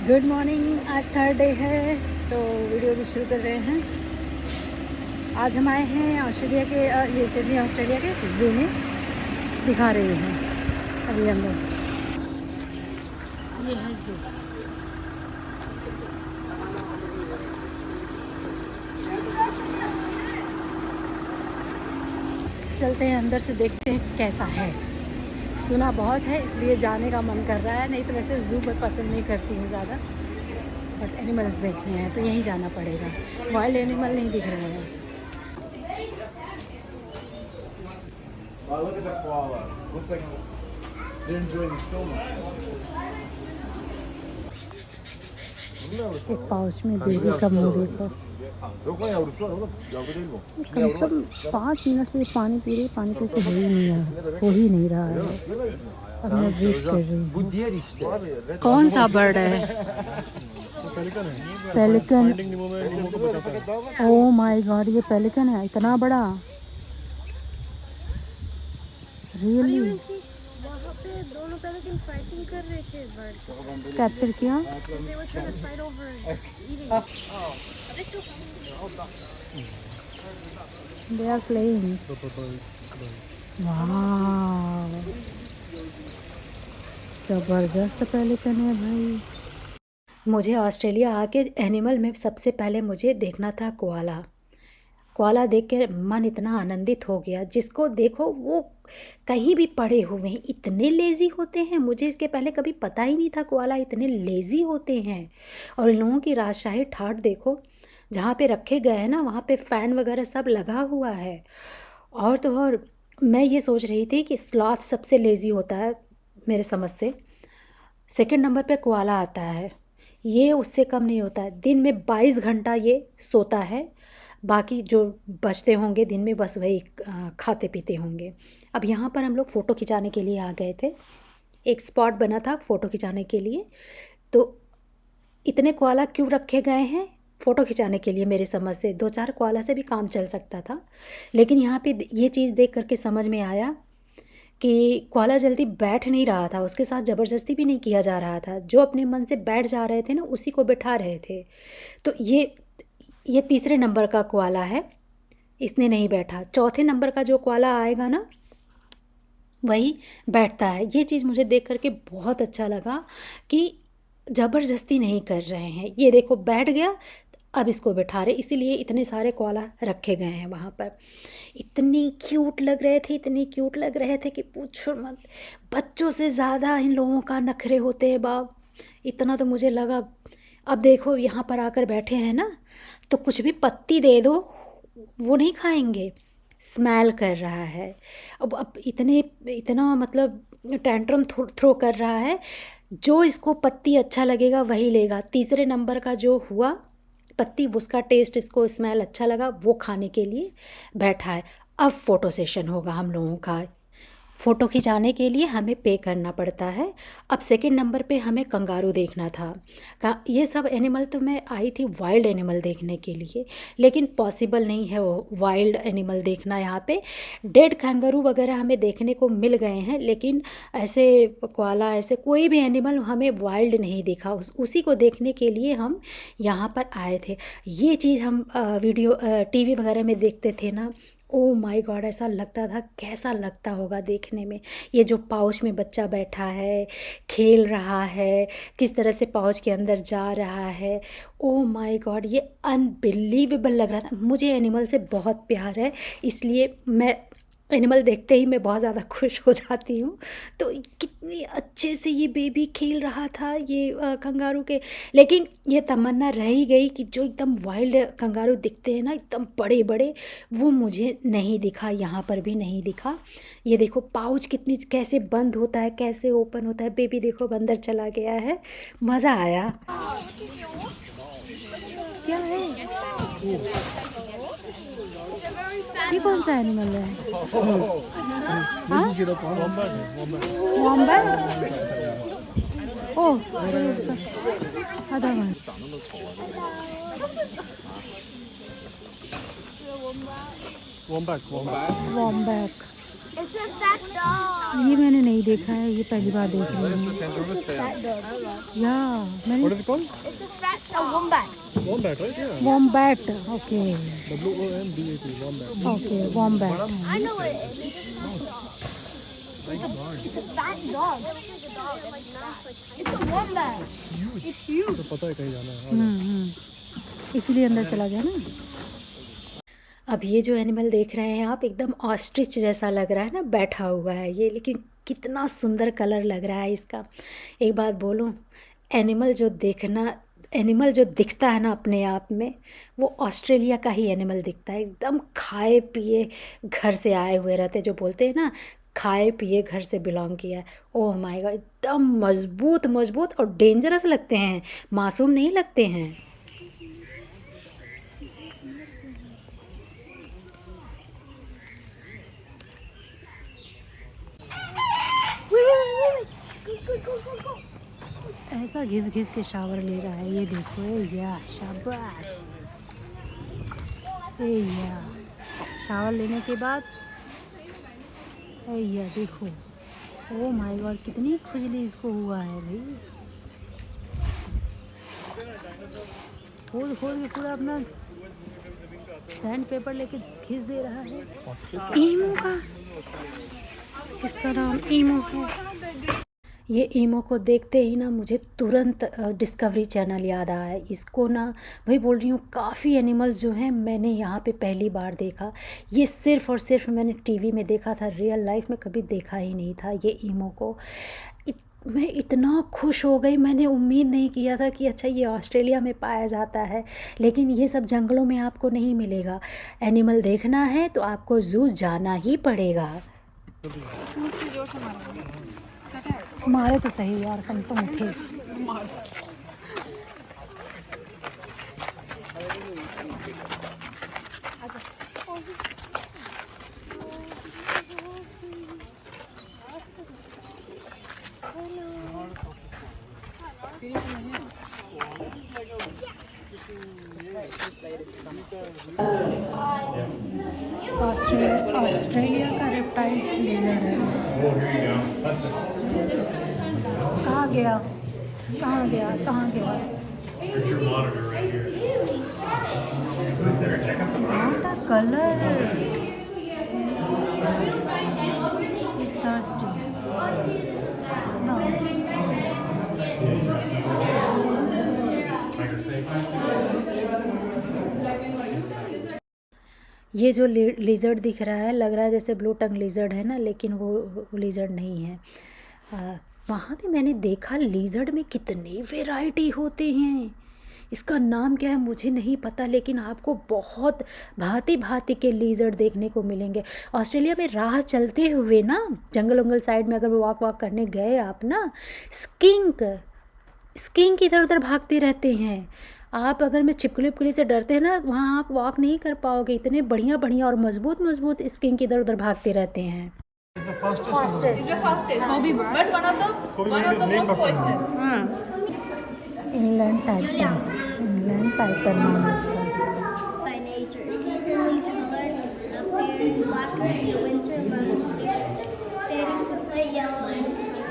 Good morning. आज third day है तो वीडियो भी शुरू कर रहे हैं। आज हम आए हैं ऑस्ट्रेलिया के ये सिडनी ऑस्ट्रेलिया के जू में, दिखा रहे हैं अभी हम लोग। ये है जू। चलते हैं अंदर से, देखते हैं कैसा है। सुना बहुत है इसलिए जाने का मन कर रहा है, नहीं तो वैसे जू मैं पसंद नहीं करती हूँ ज़्यादा, बट एनिमल्स देखने हैं तो यहीं जाना पड़ेगा। वाइल्ड एनिमल नहीं दिख रहे हैं। Wow, look at the koala. Looks like they're enjoying it so much. एक पाउच में बेबी का मुंह देखो। 요거 야우르소? 요거 야우르 일보. कम से कम 5 मिनट से पानी पी रही, पानी पी के हो ही नहीं रहा है। अब मैं वेट कर रही हूँ। Bu diğer işte. कौन सा बर्ड है? पेलिकन। ओह माय गॉड, ये पेलिकन है इतना बड़ा। रियली वहाँ पे दोनों पेलिकन फाइटिंग कर रहे थे बर्ड को। कैप्चर किया। They were trying to fight over eating it. Are they still fighting? They are playing. वाह, जबरदस्त पेलिकन है भाई। मुझे ऑस्ट्रेलिया आके एनिमल में सबसे पहले मुझे देखना था कोआला। कोआला देख के मन इतना आनंदित हो गया। जिसको देखो वो कहीं भी पड़े हुए हैं, इतने लेज़ी होते हैं। मुझे इसके पहले कभी पता ही नहीं था कोआला इतने लेज़ी होते हैं। और इन लोगों की राजशाही ठाठ देखो, जहाँ पे रखे गए हैं ना वहाँ पे फ़ैन वगैरह सब लगा हुआ है। और तो और मैं ये सोच रही थी कि स्लॉथ सबसे लेज़ी होता है मेरे समझ से। सेकंड नंबर पे कोआला आता है, ये उससे कम नहीं होता है। दिन में 22 घंटा ये सोता है, बाकी जो बचते होंगे दिन में बस वही खाते पीते होंगे। अब यहाँ पर हम लोग फ़ोटो खिंचाने के लिए आ गए थे। एक स्पॉट बना था फ़ोटो खिंचाने के लिए। तो इतने कोआला क्यों रखे गए हैं? फ़ोटो खिंचाने के लिए मेरे समझ से। 2-4 कोआला से भी काम चल सकता था, लेकिन यहाँ पे ये चीज़ देख करके समझ में आया कि कोआला जल्दी बैठ नहीं रहा था, उसके साथ ज़बरदस्ती भी नहीं किया जा रहा था। जो अपने मन से बैठ जा रहे थे ना उसी को बैठा रहे थे। तो ये तीसरे नंबर का कोआला है, इसने नहीं बैठा। चौथे नंबर का जो कोआला आएगा ना वही बैठता है। ये चीज़ मुझे देख करके बहुत अच्छा लगा कि ज़बरदस्ती नहीं कर रहे हैं। ये देखो बैठ गया, अब इसको बैठा रहे, इसीलिए इतने सारे कोआला रखे गए हैं वहाँ पर। इतनी क्यूट लग रहे थे, इतनी क्यूट लग रहे थे कि पूछो मत। बच्चों से ज़्यादा इन लोगों का नखरे होते हैं बाप, इतना तो मुझे लगा। अब देखो यहाँ पर आकर बैठे हैं ना, तो कुछ भी पत्ती दे दो वो नहीं खाएंगे, स्मेल कर रहा है। अब इतना मतलब टेंट्रम थ्रो कर रहा है। जो इसको पत्ती अच्छा लगेगा वही लेगा। तीसरे नंबर का जो हुआ पत्ती, उसका टेस्ट इसको स्मेल अच्छा लगा, वो खाने के लिए बैठा है। अब फ़ोटो सेशन होगा हम लोगों का। फ़ोटो खिंचाने के लिए हमें पे करना पड़ता है। अब सेकंड नंबर पे हमें कंगारू देखना था। ये सब एनिमल तो मैं आई थी वाइल्ड एनिमल देखने के लिए, लेकिन पॉसिबल नहीं है वो वाइल्ड एनिमल देखना। यहाँ पे डेड कंगारू वगैरह हमें देखने को मिल गए हैं, लेकिन ऐसे कोआला ऐसे कोई भी एनिमल हमें वाइल्ड नहीं दिखा। उसी को देखने के लिए हम यहाँ पर आए थे। ये चीज़ हम वीडियो टीवी वगैरह में देखते थे ना, ओह माय गॉड, ऐसा लगता था। कैसा लगता होगा देखने में। ये जो पाउच में बच्चा बैठा है, खेल रहा है, किस तरह से पाउच के अंदर जा रहा है, ओह माय गॉड, ये अनबिलीवेबल लग रहा था। मुझे एनिमल से बहुत प्यार है, इसलिए मैं एनिमल देखते ही मैं बहुत ज़्यादा खुश हो जाती हूँ। तो कितनी अच्छे से ये बेबी खेल रहा था ये कंगारू के। लेकिन ये तमन्ना रह ही गई कि जो एकदम वाइल्ड कंगारू दिखते हैं ना एकदम बड़े बड़े, वो मुझे नहीं दिखा, यहाँ पर भी नहीं दिखा। ये देखो पाउच कितनी कैसे बंद होता है, कैसे ओपन होता है। बेबी देखो अंदर चला गया है, मज़ा आया। क्या है ये? कौन सा एनिमल है? वॉम्बैट। ओह आधा wombat. It's a fat dog. ये मैंने नहीं देखा है, ये पहली बार देख रही हूँ। Fat dog. या मैंने What is it called? It's a fat dog. A wombat. Wombat, right? Yeah. Wombat, okay WOMBAT, wombat. Okay wombat. I know what it is. It's a fat dog. It's a wombat. It's huge. तो पता है कहीं जाना है। इसलिए अंदर चला गया ना। अब ये जो एनिमल देख रहे हैं आप, एकदम ऑस्ट्रिच जैसा लग रहा है ना, बैठा हुआ है ये, लेकिन कितना सुंदर कलर लग रहा है इसका। एक बात बोलूं, एनिमल जो दिखता है ना अपने आप में, वो ऑस्ट्रेलिया का ही एनिमल दिखता है। एकदम खाए पिए घर से आए हुए रहते, जो बोलते हैं ना खाए पिए घर से बिलोंग किया है। ओह माय गॉड, एकदम मजबूत मजबूत और डेंजरस लगते हैं, मासूम नहीं लगते हैं। ऐसा घिस घिस के शावर ले रहा है, ये देखो। या शाबाश, या शावर लेने के बाद या देखो, ओ माय गॉड, कितनी खुजली इसको हुआ है भाई। खोल खोल के पूरा अपना सैंड पेपर लेके घिस दे रहा है। ईमो का, इसका नाम ईमो है। ये ईमो को देखते ही ना मुझे तुरंत डिस्कवरी चैनल याद आया। इसको ना भाई बोल रही हूँ, काफ़ी एनिमल्स जो हैं मैंने यहाँ पे पहली बार देखा। ये सिर्फ़ और सिर्फ मैंने टीवी में देखा था, रियल लाइफ में कभी देखा ही नहीं था ये ईमो को। मैं इतना खुश हो गई, मैंने उम्मीद नहीं किया था कि अच्छा ये ऑस्ट्रेलिया में पाया जाता है, लेकिन ये सब जंगलों में आपको नहीं मिलेगा। एनिमल देखना है तो आपको ज़ू जाना ही पड़ेगा। मारे तो सही यार, कम तो उठे। ऑस्ट्रेलिया का रेप्टाइल लेजर है। कहाँ गया कहाँ गया कहाँ गया? Here's your monitor right here. What a color! He's thirsty. No. Tiger safe. ये जो लिजर्ड दिख रहा है, लग रहा है जैसे ब्लू टंग लिजर्ड है ना, लेकिन वो लिजर्ड नहीं है। वहाँ भी मैंने देखा लिजर्ड में कितनी वैरायटी होते हैं। इसका नाम क्या है मुझे नहीं पता, लेकिन आपको बहुत भांति भांति के लिजर्ड देखने को मिलेंगे ऑस्ट्रेलिया में। राह चलते हुए ना, जंगल वंगल साइड में अगर वॉक करने गए आप ना, स्किंक इधर उधर भागते रहते हैं। आप अगर मैं छिपकली उपकली से डरते हैं ना, वहाँ आप वॉक नहीं कर पाओगे, इतने बढ़िया बढ़िया और मजबूत मजबूत स्किंक इधर उधर भागते रहते हैं। It's the fastest. But one of the most poisonous. Inland taipan नाम है इसका। By nature, seasonally colored, appearing blacker in the winter months, fading to plate yellow in the summer.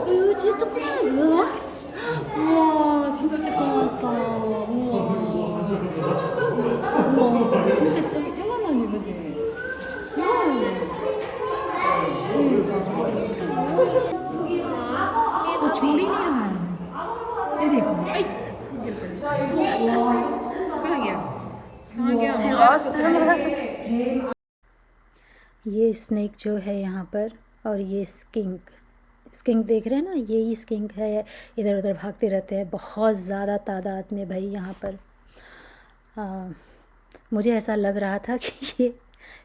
이거 진짜 조그만해 뭐야? 우와 진짜 조그맣다. 우와 진짜 조그만하니 그지? वो छोड़ ही नहीं रहा है। ये देखो। ये स्नेक जो है यहाँ पर, और ये स्किंक देख रहे हैं ना, यही स्किंक है, इधर उधर भागते रहते हैं बहुत ज़्यादा तादाद में भाई यहाँ पर। मुझे ऐसा लग रहा था कि ये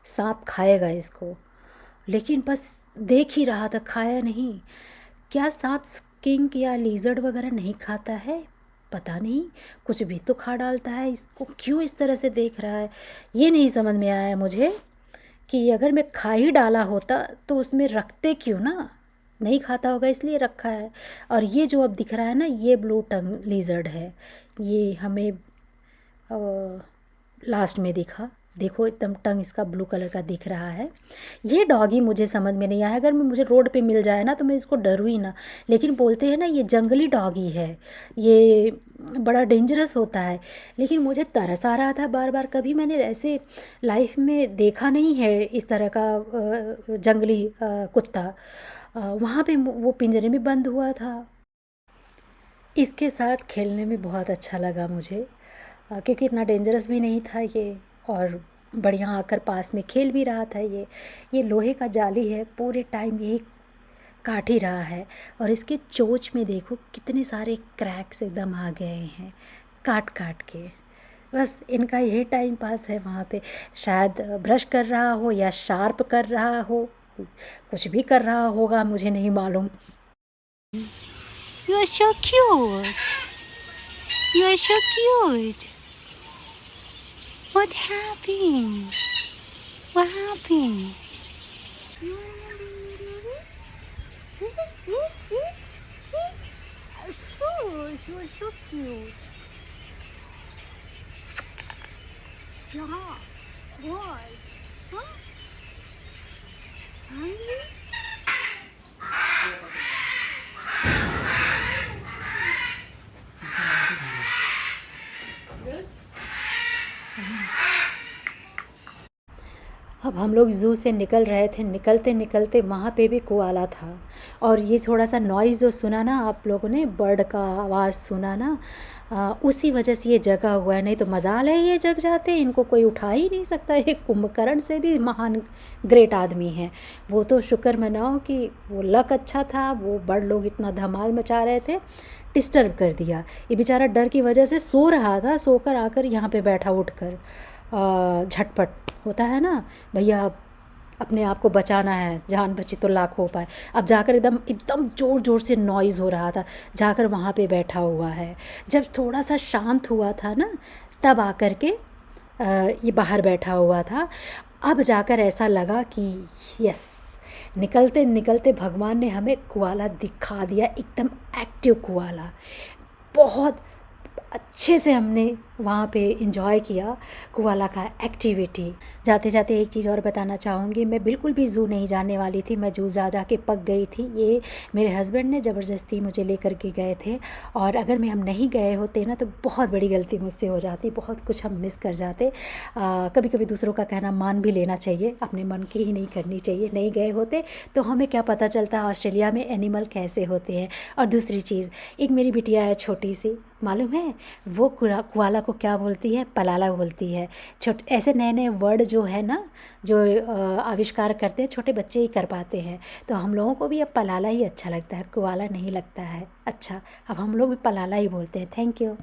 सांप खाएगा इसको, लेकिन बस देख ही रहा था, खाया नहीं। क्या सांप स्किंक या लिजर्ड वगैरह नहीं खाता है? पता नहीं, कुछ भी तो खा डालता है इसको। क्यों इस तरह से देख रहा है, ये नहीं समझ में आया मुझे कि अगर मैं खा ही डाला होता तो उसमें रखते क्यों ना। नहीं खाता होगा इसलिए रखा है। और ये जो अब दिख रहा है ना, ये ब्लू टंग लिजर्ड है। ये हमें लास्ट में दिखा, देखो एकदम टंग इसका ब्लू कलर का दिख रहा है। ये डॉगी मुझे समझ में नहीं आया, अगर मुझे रोड पे मिल जाए ना तो मैं इसको डरूँ ही ना। लेकिन बोलते हैं ना ये जंगली डॉगी है, ये बड़ा डेंजरस होता है। लेकिन मुझे तरस आ रहा था बार बार, कभी मैंने ऐसे लाइफ में देखा नहीं है इस तरह का जंगली कुत्ता। वहाँ पे वो पिंजरे में बंद हुआ था। इसके साथ खेलने में बहुत अच्छा लगा मुझे, क्योंकि इतना डेंजरस भी नहीं था ये, और बढ़िया आकर पास में खेल भी रहा था। ये लोहे का जाली है, पूरे टाइम यही काट ही रहा है। और इसके चोंच में देखो कितने सारे क्रैक्स एकदम आ गए हैं काट काट के। बस इनका यही टाइम पास है वहाँ पे, शायद ब्रश कर रहा हो या शार्प कर रहा हो, कुछ भी कर रहा होगा, मुझे नहीं मालूम। You are so cute. You are so cute. What happened? What happened? You are so cute. Yeah. What? Huh? Hungry? अब हम लोग ज़ू से निकल रहे थे, निकलते निकलते वहाँ पे भी कोआला था। और ये थोड़ा सा नॉइज़ जो सुना ना आप लोगों ने, बर्ड का आवाज़ सुना ना, उसी वजह से ये जगा हुआ है। नहीं तो मजाल है ये जग जाते, इनको कोई उठा ही नहीं सकता। ये कुंभकर्ण से भी महान ग्रेट आदमी हैं। वो तो शुक्र मनाओ कि वो लक अच्छा था, वो बड़ लोग इतना धमाल मचा रहे थे, डिस्टर्ब कर दिया। ये बेचारा डर की वजह से सो रहा था, सोकर आकर यहाँ पे बैठा उठकर। झटपट होता है ना भैया, अपने आप को बचाना है, जान बची तो लाख हो पाए। अब जाकर एकदम एकदम ज़ोर ज़ोर से नॉइज़ हो रहा था, जाकर वहाँ पे बैठा हुआ है। जब थोड़ा सा शांत हुआ था ना, तब आकर के ये बाहर बैठा हुआ था। अब जाकर ऐसा लगा कि यस, निकलते निकलते भगवान ने हमें कोआला दिखा दिया, एकदम एक्टिव कोआला। बहुत अच्छे से हमने वहाँ पे एंजॉय किया कोआला का एक्टिविटी। जाते जाते एक चीज़ और बताना चाहूँगी, मैं बिल्कुल भी ज़ू नहीं जाने वाली थी, मैं ज़ू जा के पक गई थी। ये मेरे हस्बैंड ने ज़बरदस्ती मुझे लेकर के गए थे, और अगर हम नहीं गए होते ना तो बहुत बड़ी गलती मुझसे हो जाती, बहुत कुछ हम मिस कर जाते। कभी कभी दूसरों का कहना मान भी लेना चाहिए, अपने मन की ही नहीं करनी चाहिए। नहीं गए होते तो हमें क्या पता चलता ऑस्ट्रेलिया में एनिमल कैसे होते हैं। और दूसरी चीज़, एक मेरी बिटिया है छोटी सी, मालूम है वो कोआला को क्या बोलती है? पलाला बोलती है। ऐसे नए नए वर्ड जो है ना, जो आविष्कार करते हैं छोटे बच्चे ही कर पाते हैं। तो हम लोगों को भी अब पलाला ही अच्छा लगता है, कोआला नहीं लगता है अच्छा। अब हम लोग भी पलाला ही बोलते हैं। Thank you.